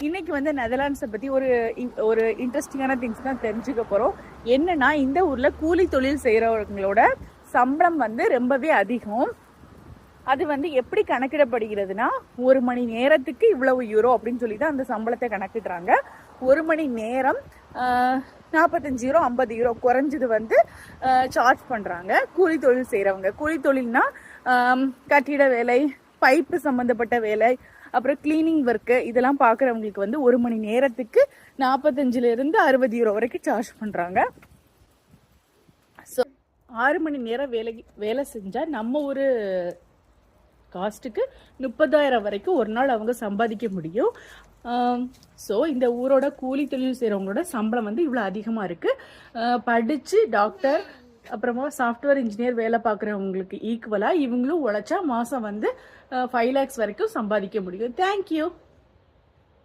இன்னைக்கு வந்து நெதர்லாண்ட்ஸை பற்றி ஒரு இன்ட்ரெஸ்டிங்கான திங்ஸ் தான் தெரிஞ்சுக்க போகிறோம். என்னன்னா, இந்த ஊரில் கூலி தொழில் செய்கிறவங்களோட சம்பளம் வந்து ரொம்பவே அதிகம். அது வந்து எப்படி கணக்கிடப்படுகிறதுனா, ஒரு மணி நேரத்துக்கு இவ்வளவு யூரோ அப்படின்னு சொல்லி தான் அந்த சம்பளத்தை கணக்கிடுறாங்க. ஒரு மணி நேரம் 45 யூரோ 50 யூரோ குறைஞ்சது வந்து சார்ஜ் பண்ணுறாங்க கூலி தொழில் செய்கிறவங்க. கூலி தொழில்னா கட்டிட வேலை, பைப்பு சம்மந்தப்பட்ட வேலை, அப்புறம் கிளீனிங் ஒர்க்கு, இதெல்லாம் பார்க்குறவங்களுக்கு வந்து ஒரு மணி நேரத்துக்கு 45 to 60 யூரோ வரைக்கும் சார்ஜ் பண்ணுறாங்க. ஸோ 6 மணி நேரம் வேலை செஞ்சால் நம்ம ஒரு காஸ்ட்டுக்கு 30,000 வரைக்கும் ஒரு நாள் அவங்க சம்பாதிக்க முடியும். ஸோ இந்த ஊரோட கூலி தொழில் செய்கிறவங்களோட சம்பளம் வந்து இவ்வளோ அதிகமாக இருக்குது. படித்து டாக்டர் அப்புறமா சாஃப்ட்வேர் இன்ஜினியர் வேலை பார்க்குறவங்களுக்கு ஈக்குவலாக இவங்களும் உழைச்சா மாதம் வந்து 5 lakhs வரைக்கும் சம்பாதிக்க முடியும். தேங்க்யூ.